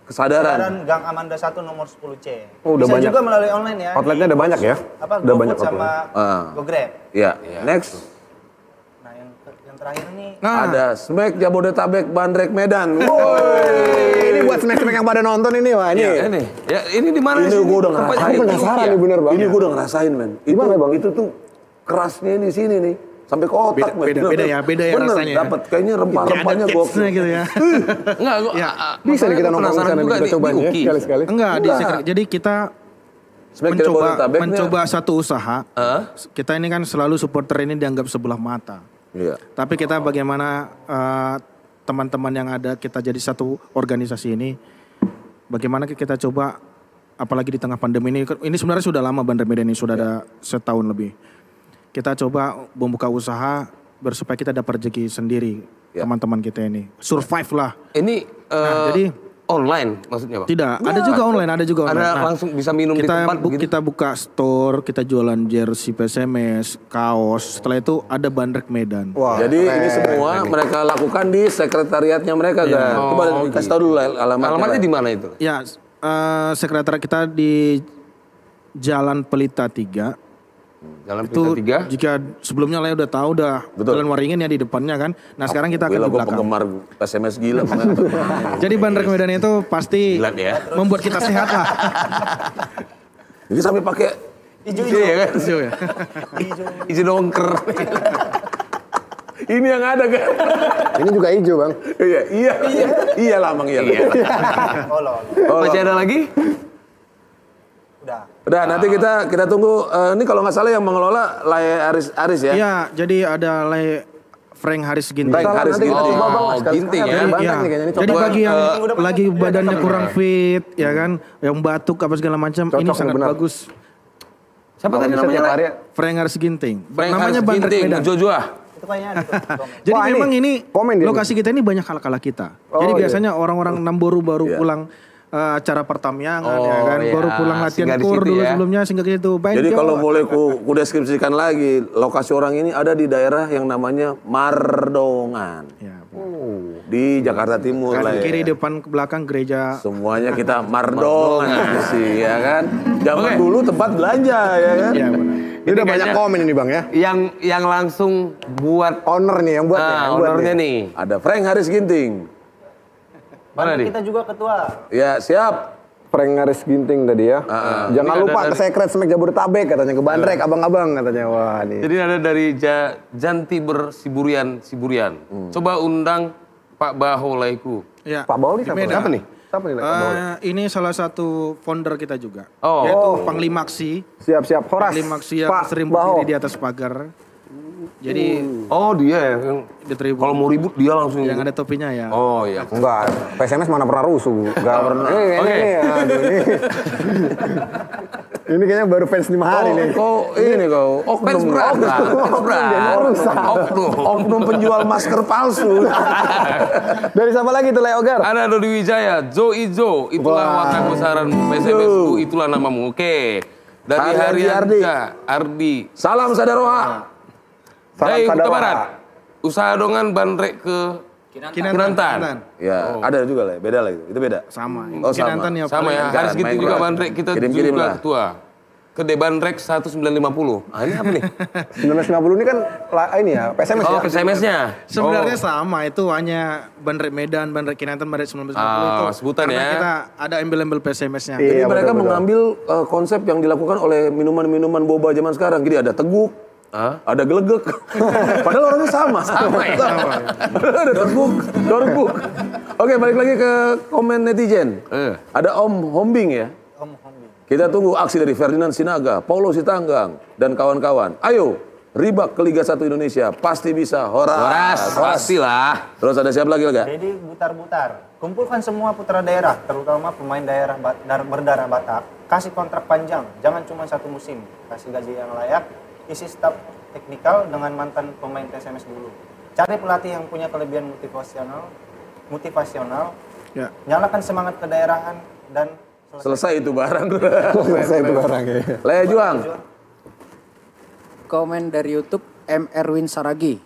Kesadaran Kesadaran. Gang Amanda 1 nomor 10C. Oh, udah Bisa banyak. juga melalui online ya. Outletnya di ada banyak ya? Apa? Udah GoFood banyak sama Ah. GoGrab. Ya. Next. Nah, yang terakhir ini Nah, Ada Smack Jabodetabek Bandrek Medan. Ini buat snack-snack yang pada nonton ini, wah ini. Ini. Ya, ini di mana Ini sih? gua udah Tempatnya ngerasain. Aku penasaran nih bener Bang. Ini gue udah ngerasain men. Itu, Gimana, Bang? Itu tuh kerasnya di sini nih. sampai ke otak. Beda ya rasanya. Dapat kayaknya rempah-rempahnya gokil. Gitu ya. Enggak, Bisa nih kita nongkrong sana juga kita cobain ya UKI. sekali-sekali. Enggak, jadi kita Sebenarnya mencoba satu usaha. Kita ini kan selalu supporter ini dianggap sebelah mata. Iya. Tapi kita bagaimana teman-teman yang ada kita jadi satu organisasi ini, bagaimana kita coba, apalagi di tengah pandemi ini sebenarnya sudah lama Bandar Medan ini sudah ada setahun lebih. Kita coba membuka usaha supaya kita dapat rezeki sendiri, teman-teman kita ini survive lah. Ini jadi online maksudnya Pak? tidak, ada juga online. Ada langsung bisa minum di tempat begitu? Kita buka store, kita jualan jersey PSMS, kaos. Setelah itu ada Bandrek Medan. Wah, jadi ini semua mereka lakukan di sekretariatnya mereka kan. Coba kasih tahu dulu alamatnya. Alamatnya di mana itu? Ya, sekretariat kita di Jalan Pelita 3. Jalan Itu Pelita 3. jika sebelumnya lah udah tahu Jalan Waringin ya di depannya kan. Nah sekarang kita akan Gila, di gue belakang. penggemar PSMS gila. Jadi Bandrek Medan itu pasti Gila ya. membuat kita sehat lah. Ini sampai pakai Hijau-hijau. Iya kan? Hijau ya. Hijau dongker. ini yang ada kan. ini juga hijau bang. Iya lah Bang, iya. Oh, Masih ada lagi? Udah nanti kita tunggu. Ini kalau nggak salah yang mengelola Lay Aris ya. Iya, jadi ada Frank Haris Ginting. Frank Haris Nanti kita Ginting. coba bang. Oh, Ginting ya. Iya. Jadi bagi yang lagi badannya kurang fit, ya kan, yang batuk apa segala macam, ini Cocok, sangat benar. bagus. Siapa tadi Bisa tiap namanya? hari. Frank Haris Ginting. Frank Namanya Haris Bandrek Ginting, Medan. Jojoa. itu kayaknya ada tuh. Jadi Wah, memang ini komen dia lokasi kita ini banyak kala-kala kita. Jadi iya. biasanya orang-orang Namboru baru pulang acara pertamiangan ya kan, iya. baru pulang latihan Singgah di kur situ dulu ya. sebelumnya singgah ke situ. Baik, Jadi Jawa. kalau boleh ku deskripsikan lagi, lokasi orang ini ada di daerah yang namanya Mardongan. Ya, Di Jakarta Timur lah kanan ya. kiri depan ke belakang gereja. Semuanya kita Mardongan sih ya kan. Zaman dulu tempat belanja ya kan. Ya, benar. Ini udah banyak kayaknya- komen ini bang ya. Yang langsung buat Owner nih yang buat nih. yang buat ownernya nih. nih. Ada Frank Haris Ginting. Mana nih? Kita juga ketua. Ya siap. Frank Haris Ginting tadi ya. Jangan Ini lupa ada ke Secret Smack Jabodetabek katanya, ke Bandrek abang-abang katanya. Wah nih. Jadi ada dari Jantiber Siburian. Coba undang Pak Baholaiku. Ya. Pak Bauli Di siapa? Medan. Siapa nih? Siapa nih? Pak Bauli? Ini salah satu founder kita juga. Oh. Yaitu Panglima Aksi. Siap-siap Horas. Panglima Aksi yang Pak sering Baho. berdiri di atas pagar. Jadi Oh dia ya. Yang di tribun kalau mau ribut dia langsung. yang ada topinya ya. Oh iya. Enggak, PSMS mana pernah rusuh. Enggak pernah. Oke. Aduh, ini. Ini kayaknya baru fans 5 hari nih. Ini kau Fans berat. oknum penjual masker palsu. Dari siapa lagi tuh Leo Ogar? Ada Dodi Wijaya, Jo Ijo, itulah Wah. wakil besaran PSMSU, itulah namamu. Oke. Dari Ardi. Ardi. Salam Sadaroha. Dari Kuta Salam Barat. Usaha dongan Bandrek ke Kinantan. Ya, ada juga lah, beda lah itu beda. Sama. Oh, sama. Kinantan ya. Sama ya, Jangan harus gitu main juga keras. Bandrek kita Kirim-kirim juga lah. ketua. Ke Bandrek 1950. Ah ini apa nih? 1950 ini kan ini ya, PSMS Oh, ya. PSMS-nya. Sebenarnya sama, itu hanya Bandrek Medan, Bandrek Kinantan, Bandrek 1950 Ah, itu. sebutan karena ya. kita ada embel-embel PSMS-nya. Jadi Iya, mereka betul-betul. mengambil konsep yang dilakukan oleh minuman-minuman boba zaman sekarang. Jadi ada teguk, ada gelegek. Padahal orangnya sama. Sama ya? Ada teguk, dorbuk. Oke, balik lagi ke komen netizen. Ada Om Hombing ya. Kita tunggu aksi dari Ferdinand Sinaga, Paulo Sitanggang, dan kawan-kawan. Ayo, ribak ke Liga 1 Indonesia. Pasti bisa. Horas, pastilah. Terus ada siapa lagi Lega? Jadi butar-butar. Kumpulkan semua putra daerah, terutama pemain daerah berdarah Batak. Kasih kontrak panjang, jangan cuma 1 musim. Kasih gaji yang layak, isi staf teknikal dengan mantan pemain PSMS dulu. Cari pelatih yang punya kelebihan motivasional. Ya. Nyalakan semangat kedaerahan dan Selesai itu barang. Selesai itu barang ya. Lea Juang. Komen dari YouTube M. Erwin Saragi.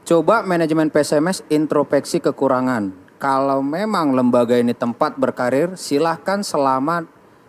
Coba manajemen PSMS introspeksi kekurangan. Kalau memang lembaga ini tempat berkarir, silahkan selama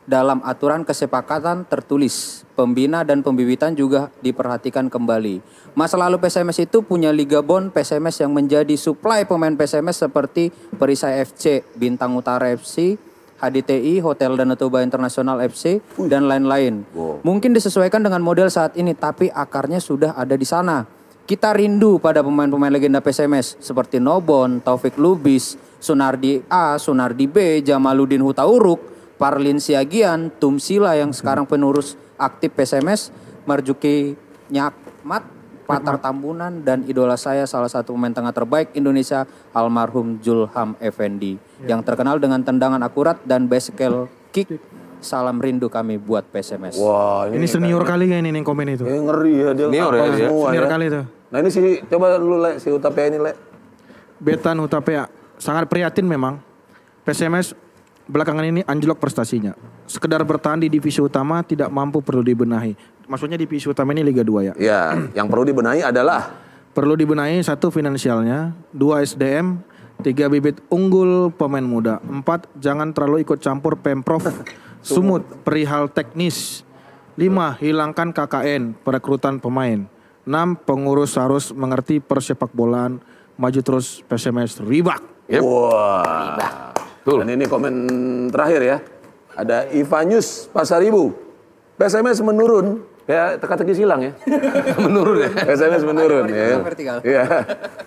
dalam aturan kesepakatan tertulis. Pembina dan pembibitan juga diperhatikan kembali. Masa lalu PSMS itu punya Liga Bon PSMS yang menjadi suplai pemain PSMS seperti Perisai FC, Bintang Utara FC, HDTI, Hotel Danau Toba International FC, dan lain-lain. Mungkin disesuaikan dengan model saat ini, tapi akarnya sudah ada di sana. Kita rindu pada pemain-pemain legenda PSMS seperti Nobon, Taufik Lubis, Sunardi A, Sunardi B, Jamaluddin Hutauruk, Parlin Siagian, Tumsila yang sekarang penerus aktif PSMS, Marjuki Nyakmat, Patar Tambunan, dan idola saya salah satu pemain tengah terbaik Indonesia almarhum Julham Effendi yang terkenal dengan tendangan akurat dan bicycle kick. Salam rindu kami buat PSMS. Wah, Ini senior kali ya ini yang komen itu. ini ngeri ya dia. Senior ya hafal dia. semua Senior ya. kali itu. Nah ini coba lu Le, si Utapia ini Le. Betan Hutapea sangat prihatin memang. PSMS belakangan ini anjlok prestasinya. Sekedar bertahan di divisi utama tidak mampu, perlu dibenahi. Maksudnya divisi utama ini Liga 2 ya. Ya, yang perlu dibenahi adalah Perlu dibenahi 1 finansialnya, 2 SDM, 3 bibit unggul pemain muda, 4 jangan terlalu ikut campur Pemprov Sumut perihal teknis, 5 hilangkan KKN perekrutan pemain, 6 pengurus harus mengerti persepak bolaan, maju terus PSMS Ribak. wah. Betul. Dan ini komen terakhir ya. Ada Ivanius Pasaribu. PSMS menurun. Kayak teka-teki silang ya. Menurun ya. PSMS menurun ya. Vertikal. Iya.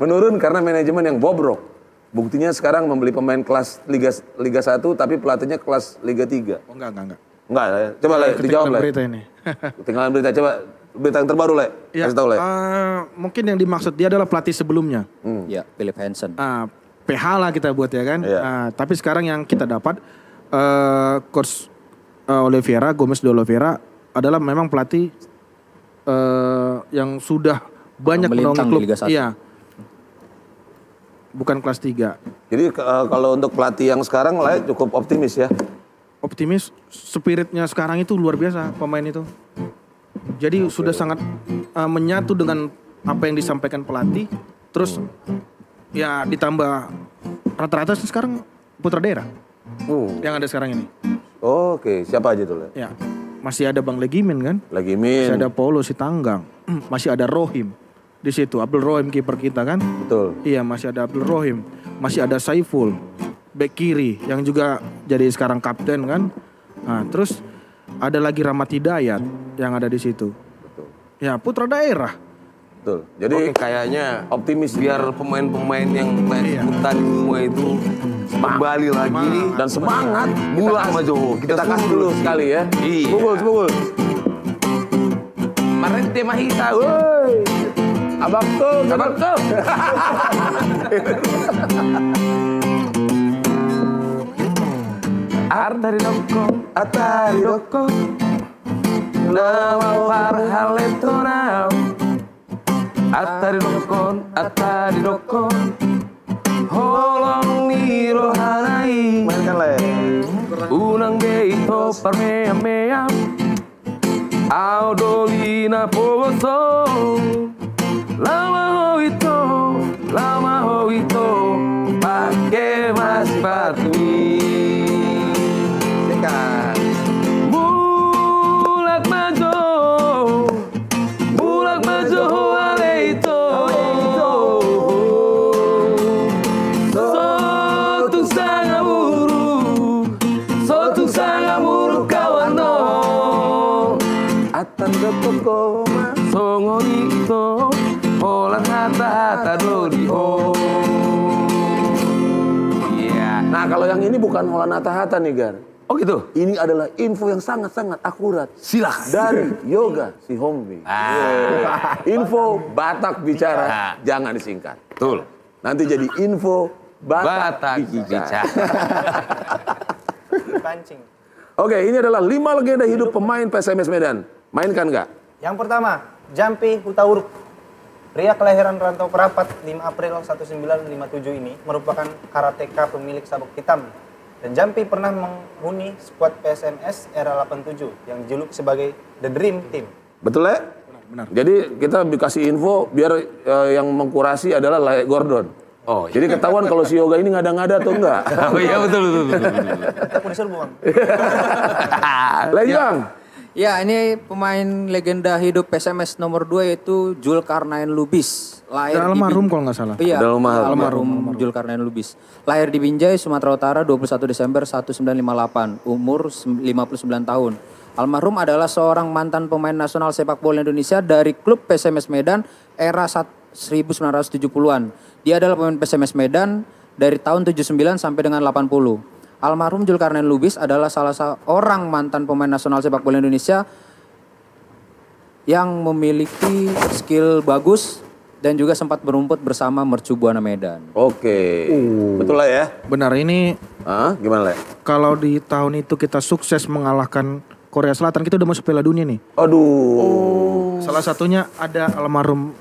Menurun karena manajemen yang bobrok. Buktinya sekarang membeli pemain kelas Liga 1 tapi pelatihnya kelas Liga 3. Oh enggak. Enggak, Le. Coba Le, dijawab Le. Berita ini. Ketinggalan berita, coba berita yang terbaru Le. Ya, Kasih tahu Le. mungkin yang dimaksud dia adalah pelatih sebelumnya. Ya, Philip Hansen. PH lah kita buat ya kan. Iya. Tapi sekarang yang kita dapat coach Gomes de Oliveira adalah memang pelatih yang sudah banyak melintang menaungi di klub. Liga 1. Iya. Bukan kelas 3. Jadi kalau untuk pelatih yang sekarang Le cukup optimis ya. Optimis, spiritnya sekarang itu luar biasa pemain itu. Jadi sudah sangat menyatu dengan apa yang disampaikan pelatih. Terus ya ditambah rata-rata sih sekarang putra daerah yang ada sekarang ini. Oke, siapa aja tuh Le? Ya, masih ada Bang Legimin kan, Lagi masih Min. ada Paulo Sitanggang, masih ada Rohim di situ, Abdul Rohim kiper kita kan. Betul. Iya, masih ada Abdul Rohim, masih ada Saiful, bek kiri yang juga jadi sekarang kapten kan. Nah, terus ada lagi Rahmat Hidayat yang ada di situ. Betul. Ya, putra daerah. Betul. Jadi Oke, kayaknya optimis biar pemain-pemain yang Iya. sebutkan semua itu kembali lagi dan semangat. Bulan Mas Jowo. Kita kasih dulu sekali ya. Iya. Pukul. Marente Mahita. Woi. Abang tuh. Atari doko. Nama parhaletonau. Atari doko. Holong ni rohanai. Mainkan Le. Unang geito parmea-mea. Audolina pogoso. Lama ho ito. Pake mas patmi. Sikat. Bulak majo aleito. Sotung sangaburu kawano. Atan doko Songoni ito, holang hata-hata dodi-ho. Iya. Nah kalau yang ini bukan Holan Hata-Hata nih Gar. Oh gitu? Ini adalah info yang sangat-sangat akurat. Silakan. Dari Yoga si Hombi. Info Batak bicara, jangan disingkat. Betul. Nanti jadi info Batak, Batak bicara. bicara. Pancing. Oke, ini adalah 5 legenda hidup pemain PSMS Medan. Mainkan nggak? Yang pertama, Jampi Hutauruk. Pria kelahiran Rantau Perapat 5 April 1957 ini merupakan karateka pemilik sabuk hitam. Dan Jampi pernah menghuni skuad PSMS era 87 yang dijuluki sebagai The Dream Team. Betul ya? Benar. Jadi kita dikasih info biar yang mengkurasi adalah Le Gordon. Oh, Jadi ketahuan kalau si Yoga ini ngada-ngada atau enggak. Oh iya betul. Kita pun disuruh Bang. Le Bang. Ya, ini pemain legenda hidup PSMS nomor 2 yaitu Zulkarnain Lubis. Lahir di Almarhum kalau nggak salah. Iya, Almarhum. Zulkarnain Lubis. Lahir di Binjai, Sumatera Utara 21 Desember 1958, umur 59 tahun. Almarhum adalah seorang mantan pemain nasional sepak bola Indonesia dari klub PSMS Medan era 1970-an. Dia adalah pemain PSMS Medan dari tahun 79 sampai dengan 80. Almarhum Zulkarnain Lubis adalah salah seorang mantan pemain nasional sepak bola Indonesia yang memiliki skill bagus dan juga sempat berumput bersama Mercu Buana Medan. Oke. Betul lah ya? Benar, ini Gimana lah? kalau di tahun itu kita sukses mengalahkan Korea Selatan, kita udah masuk Piala Dunia nih. Aduh. Salah satunya ada almarhum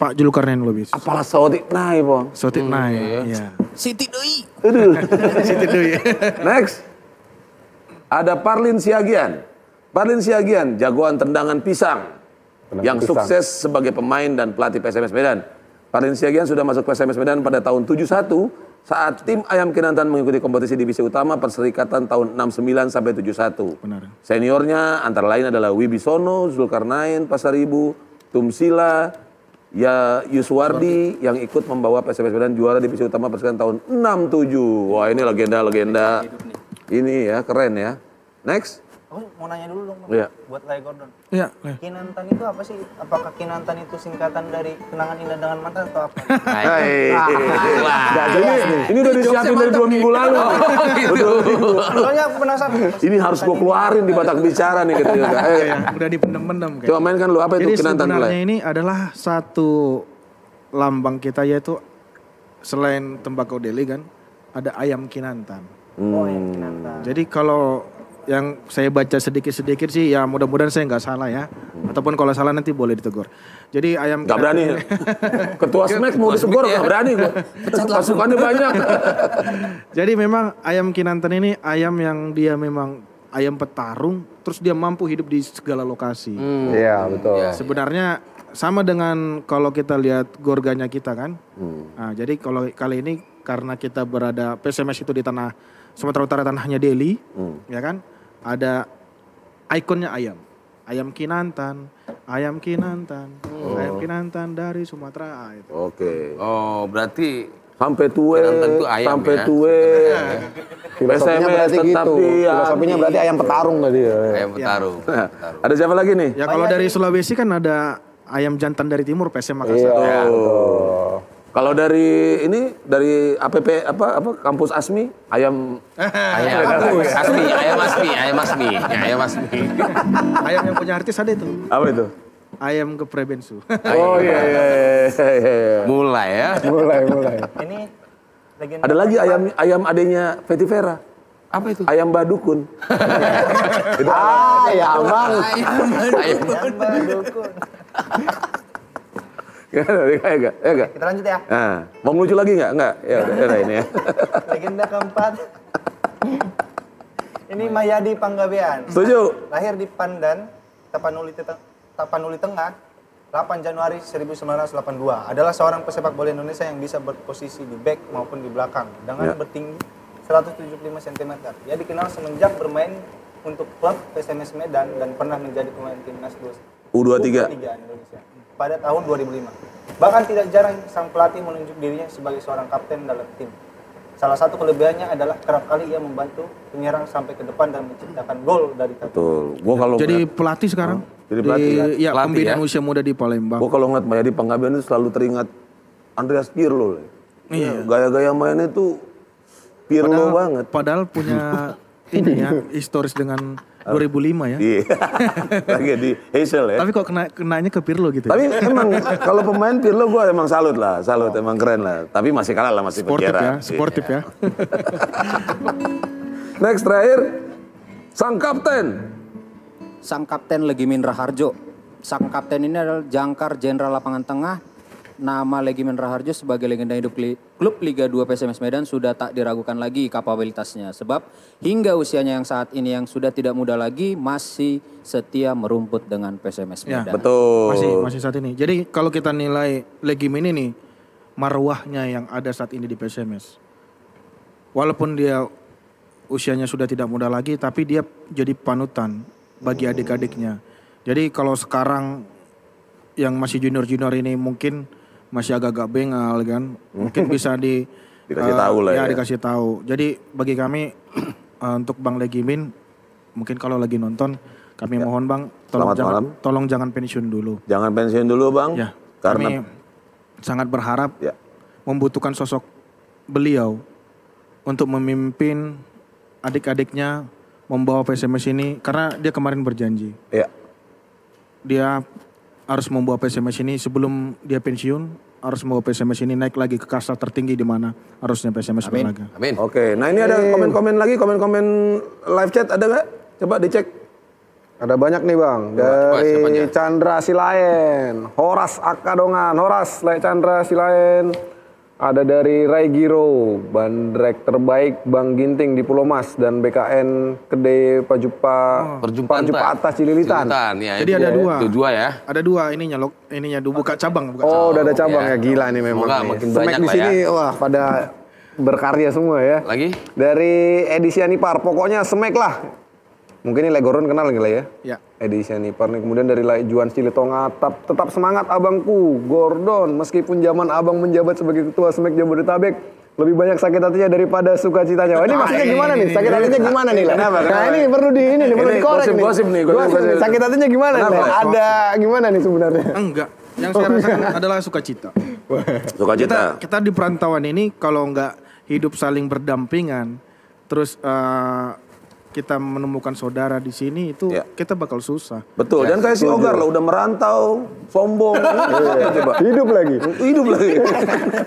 Pak Zulkarnain Lubis. Apalah Sotik naik, Bang. Sotik naik. Iya. Siti Doi. Siti Doi. Next. Ada Parlin Siagian. Parlin Siagian, jagoan tendangan pisang. Yang sukses sebagai pemain dan pelatih PSMS Medan. Parlin Siagian sudah masuk PSMS Medan pada tahun 71 saat tim Ayam Kinantan mengikuti kompetisi divisi utama Perserikatan tahun 69 sampai 71. Benar. Seniornya antara lain adalah Wibisono, Zulkarnain, Pasaribu, Tumsila, ya Yuswardi yang ikut membawa PSMS Medan juara divisi utama Perserikatan tahun 67. Wah, ini legenda-legenda. Ini ya, keren ya. Next. Aku mau nanya dulu dong, Bang. Iya. Buat Lai Gordon. Iya. Kinantan itu apa sih? Apakah Kinantan itu singkatan dari kenangan indah dengan mantan atau apa? Ini udah disiapin dari 2 minggu lalu. Soalnya aku penasaran. Ini harus gua keluarin di batak bicara nih gitu. Udah dipendem-pendem kayak. Coba mainkan lu apa itu Jadi Kinantan mulai? sebenarnya ini adalah satu lambang kita, yaitu selain tembakau deli kan, ada ayam Kinantan. Oh, yang Kinantan. Jadi kalau yang saya baca sedikit-sedikit sih, ya mudah-mudahan saya nggak salah ya. Ataupun kalau salah nanti boleh ditegur. Jadi ayam Gak berani. Ketua Smack mau ditegur gak berani gua. Pasukannya banyak. Jadi memang ayam Kinantan ini ayam yang dia memang ayam petarung, terus dia mampu hidup di segala lokasi. Iya, betul. Sebenarnya sama dengan kalau kita lihat gorganya kita kan. Nah, jadi kalau kali ini karena kita berada PSMS itu di tanah Sumatera Utara, tanahnya Deli, ya kan? Ada ikonnya ayam. Ayam Kinantan, ayam Kinantan, ayam Kinantan dari Sumatera itu. Oke. Oh, berarti Sampai tue, Kinantan itu ayam sampai ya? tue. Filosofinya berarti tetap gitu. diam. Filosofinya berarti ayam petarung tadi ya. ayam petarung. Nah, ada siapa lagi nih? Ya kalau dari Sulawesi kan ada ayam jantan dari timur, PSM Makassar. Iya, betul. Kalau dari ini dari APP apa kampus Asmi ayam Ayam Asmi, ayam Asmi, ayam Asmi, ayam Asmi. Ayam yang punya artis ada itu. apa itu? Ayam geprebensu. Oh iya. Mulai ya. Mulai. Ini legenda. Ada lagi ayam adenya Fetty Vera. Apa itu? Ayam Badukun. Ya abang. Ayam. Badukun. Ya enggak. Kita lanjut ya. Nah, mau lucu lagi enggak? Enggak. Ya udah ini ya. Legenda keempat. Ini Mayadi Panggabean. Setuju? Lahir di Pandan, Tapanuli Tengah, 8 Januari 1982. Adalah seorang pesepak bola Indonesia yang bisa berposisi di back maupun di belakang dengan bertinggi 175 cm. Ia dikenal semenjak bermain untuk klub PSMS Medan dan pernah menjadi pemain timnas U23 Indonesia pada tahun 2005. Bahkan tidak jarang sang pelatih menunjuk dirinya sebagai seorang kapten dalam tim. Salah satu kelebihannya adalah kerap kali ia membantu penyerang sampai ke depan dan menciptakan gol dari kaki. Betul. Gua kalau Jadi pelatih sekarang. Jadi pelatih, ya, pelatih pembinaan ya? usia muda di Palembang. Gua kalau ngeliat Mayadi Panggabean itu selalu teringat Andreas Pirlo. Iya. Gaya-gaya mainnya tuh Pirlo banget. Padahal punya ini ya, historis dengan 2005 ya. Iya. Lagi di Hazel ya. Tapi kok kenanya ke Pirlo gitu. Tapi emang kalau pemain Pirlo gue emang salut, emang keren lah. Tapi masih kalah lah, masih sportif penjara. ya, sportif ya. Next terakhir, sang kapten. Sang Kapten Legimin Raharjo. Sang Kapten ini adalah jangkar jenderal lapangan tengah. Nama Legimin Raharjo sebagai legenda hidup klub Liga 2 PSMS Medan sudah tak diragukan lagi kapabilitasnya. Sebab hingga usianya yang saat ini yang sudah tidak muda lagi masih setia merumput dengan PSMS Ya, Medan. Betul. Masih saat ini. Jadi kalau kita nilai Legimin ini marwahnya yang ada saat ini di PSMS. Walaupun dia usianya sudah tidak muda lagi, tapi dia jadi panutan bagi adik-adiknya. Jadi kalau sekarang yang masih junior-junior ini mungkin masih agak-agak bengal kan, mungkin bisa Dikasih tahu lah ya. dikasih tahu. Jadi bagi kami untuk Bang Legimin, mungkin kalau lagi nonton, Kami mohon Bang, Selamat tolong jangan pensiun dulu. Jangan pensiun dulu Bang. Ya, Karena kami sangat berharap ya. membutuhkan sosok beliau untuk memimpin adik-adiknya membawa PSMS ini karena dia kemarin berjanji. Ya. Dia harus membawa PSMS ini sebelum dia pensiun, harus membawa PSMS ini naik lagi ke kasta tertinggi di mana harusnya PSMS berlaga. Amin. Oke, nah ini ada komen-komen lagi, komen-komen live chat ada nggak? Coba dicek. Ada banyak nih Bang, dari Chandra Silaen, Horas Akadongan, Horas Lek Chandra Silaen. Ada dari Rai Giro, Bandrek terbaik Bang Ginting di Pulau Mas dan BKN Kedai Pajupa Atas Cililitan. Ya, Jadi ada dua. Dua ya. Ada dua ininya buka cabang. Oh, udah ada cabang ya, gila nih memang. Semoga Nih. makin Smack banyak di lah sini, ya. wah pada berkarya semua ya. Lagi? Dari edisi Anipar, pokoknya Smack lah. Mungkin ini Legoron kenal nggak lah ya? Ya. Edisi Anipar nih. Kemudian dari Juan Cilitonga, tetap semangat abangku, Gordon. Meskipun zaman abang menjabat sebagai ketua Smack Jabodetabek, lebih banyak sakit hatinya daripada sukacitanya. Ini maksudnya gimana nih? Sakit hatinya gimana nih? Kenapa? Nah ini perlu dikorek nih. Gosip nih. Sakit hatinya gimana nih? Ada gimana nih sebenarnya? Enggak. Yang saya rasakan adalah sukacita. Sukacita. Kita di perantauan ini kalau nggak hidup saling berdampingan, terus kita menemukan saudara di sini itu kita bakal susah. Betul, dan kayak si Ogar lah udah merantau, sombong. Coba. Hidup lagi.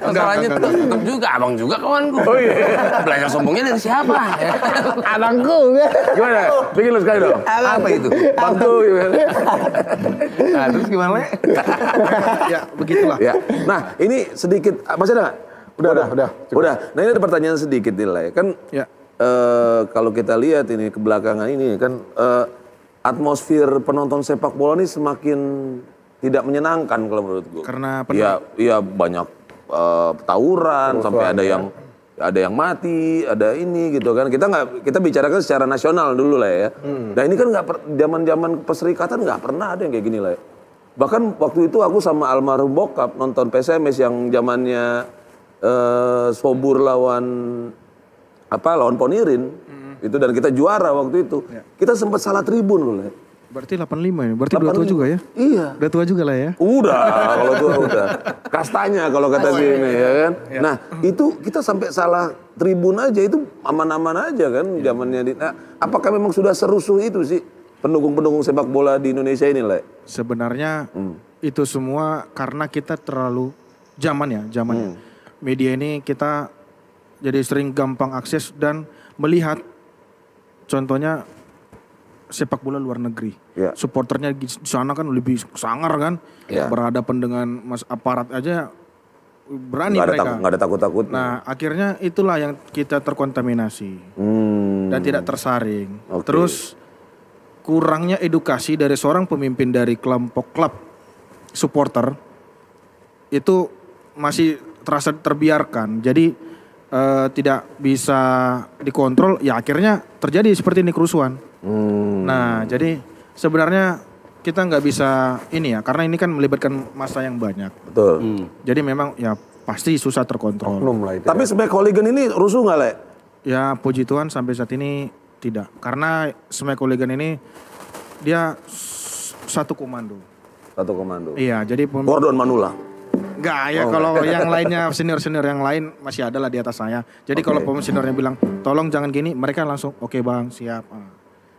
Masalahnya tetap juga, abang juga kawanku. Oh iya. Belajar sombongnya dari siapa? Abangku. Gimana? Bikin lu sekali dong. Apa itu? Bantu gimana? Nah, terus gimana? Ya, begitulah. Ya. Nah, ini sedikit masih ada nggak? Udah. Nah, ini ada pertanyaan sedikit nih lah. Kan Ya. kalau kita lihat ini kebelakangan ini kan atmosfer penonton sepak bola ini semakin tidak menyenangkan kalau menurut gue. Karena Iya banyak tawuran sampai ada yang mati, ada ini gitu kan. Kita bicarakan secara nasional dulu lah ya. Nah ini kan zaman perserikatan nggak pernah ada yang kayak gini lah. Ya. Bahkan waktu itu aku sama almarhum bokap nonton PSMS yang zamannya Sobur lawan Ponirin itu dan kita juara waktu itu. Kita sempat salah tribun loh. Berarti 85 ini. Berarti udah tua juga ya? Iya. Udah tua juga lah ya? Udah, kalau tua udah. Kastanya kalau kata sini ya kan. Nah, itu kita sampai salah tribun aja itu aman-aman aja kan zamannya. Nah, apakah memang sudah serusuh itu sih pendukung-pendukung sepak bola di Indonesia ini, Le? Sebenarnya itu semua karena kita terlalu zamannya. Media ini kita jadi sering gampang akses dan melihat contohnya sepak bola luar negeri. Ya. Supporternya di sana kan lebih sangar kan. Berhadapan dengan aparat aja berani mereka. Nggak ada takut-takut. Nah akhirnya itulah yang kita terkontaminasi. Dan tidak tersaring. Okay. Terus kurangnya edukasi dari seorang pemimpin dari kelompok klub supporter itu masih terasa terbiarkan. Jadi tidak bisa dikontrol, ya akhirnya terjadi seperti ini kerusuhan. Nah, jadi sebenarnya kita nggak bisa ini ya, karena ini kan melibatkan massa yang banyak. Betul. Jadi memang ya pasti susah terkontrol. Tapi Smack Hooligan ini rusuh nggak, Le? Ya puji Tuhan sampai saat ini tidak, karena Smack Hooligan ini dia satu komando. Iya, jadi Gordon Manula. Enggak ya, kalau yang lainnya senior-senior yang lain masih ada lah di atas saya. Jadi kalau seniornya bilang tolong jangan gini, mereka langsung oke bang siap.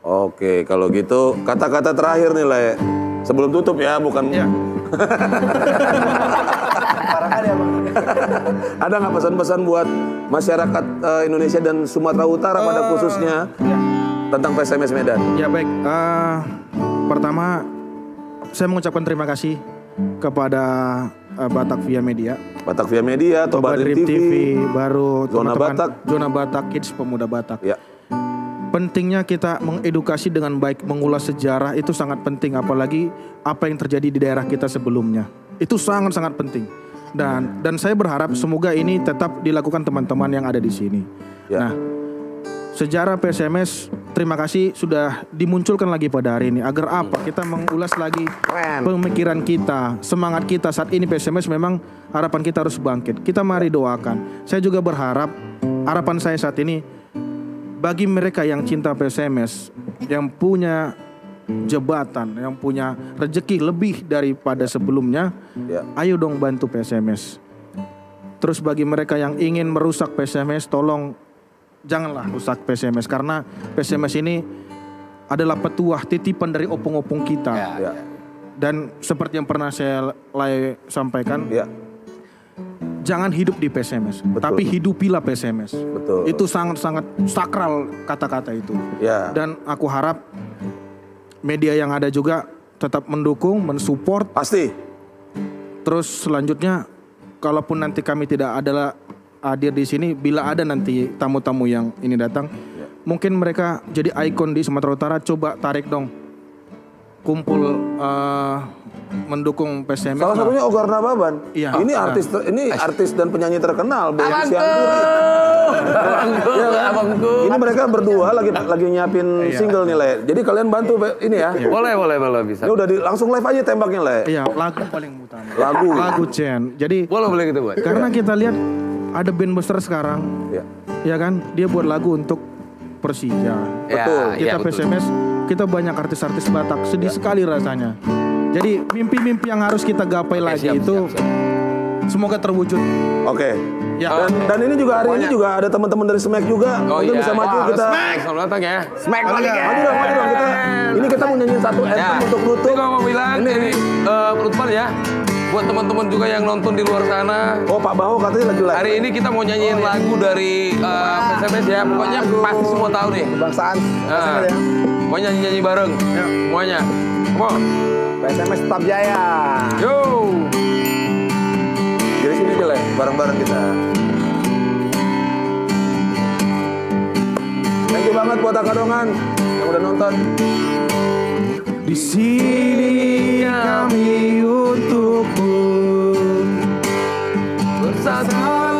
Oke, kalau gitu kata-kata terakhir nih Le. Sebelum tutup ya, bukan. Ya. Ada nggak pesan-pesan buat masyarakat Indonesia dan Sumatera Utara pada khususnya tentang PSMS Medan? Ya baik, pertama saya mengucapkan terima kasih kepada Batavia Media, Toba Dream TV, baru Zona Zona Batak Kids Pemuda Batak. Ya. Pentingnya kita mengedukasi dengan baik, mengulas sejarah itu sangat penting, apalagi apa yang terjadi di daerah kita sebelumnya. Itu sangat-sangat penting. Dan saya berharap semoga ini tetap dilakukan teman-teman yang ada di sini. Ya. Nah, sejarah PSMS terima kasih sudah dimunculkan lagi pada hari ini. Agar apa? Kita mengulas lagi pemikiran kita, semangat kita saat ini PSMS memang harapan kita harus bangkit. Kita mari doakan. Saya juga berharap, harapan saya saat ini bagi mereka yang cinta PSMS, yang punya jabatan, yang punya rezeki lebih daripada sebelumnya, ayo dong bantu PSMS. Terus bagi mereka yang ingin merusak PSMS, tolong janganlah rusak PSMS, karena PSMS ini adalah petuah titipan dari opung-opung kita. Dan seperti yang pernah saya sampaikan, jangan hidup di PSMS, tapi hidupilah PSMS. Betul. Itu sangat-sangat sakral kata-kata itu. Dan aku harap media yang ada juga tetap mendukung, mensupport. Pasti. Terus selanjutnya, kalaupun nanti kami tidak adalah hadir di sini, bila ada nanti tamu-tamu yang ini datang, mungkin mereka jadi ikon di Sumatera Utara. Coba tarik dong, kumpul mendukung PSMS. Salah satunya Ogar Nababan. Iya. Ini artis dan penyanyi terkenal. Abangku. Ini mereka berdua lagi nyiapin single nih, Le. Jadi kalian bantu ini ya. Boleh bisa. Ini udah langsung live aja tembaknya, Le. Iya, lagu paling utama. Lagu Chen. Jadi Boleh gitu, Boy. karena kita lihat ada band besar sekarang, ya kan, dia buat lagu untuk Persija. Betul. Kita betul. PSMS, kita banyak artis-artis Batak, sedih sekali rasanya. Jadi mimpi-mimpi yang harus kita gapai lagi itu semoga terwujud. Oke. Ya. Dan ini juga hari ini juga ada teman-teman dari Smack juga. Mungkin bisa maju kita. Selamat datang ya. Smack balik ya. Maju dong. Kita mau nyanyiin satu anthem untuk nutup. Ini kalau mau bilang ini penutupan ya. Buat teman-teman juga yang nonton di luar sana. Oh, Pak Baho katanya lagi live. Hari ini kita mau nyanyiin lagu dari PSMS ya. Pokoknya pasti semua tahu nih. Kebangsaan. Mau nyanyi bareng. Semuanya. Come on. PSMS tetap jaya. Yo. Jadi sini aja, Le. Bareng-bareng kita. Thank you banget buat Akadongan yang udah nonton. Di sini kami untukmu Bersatu.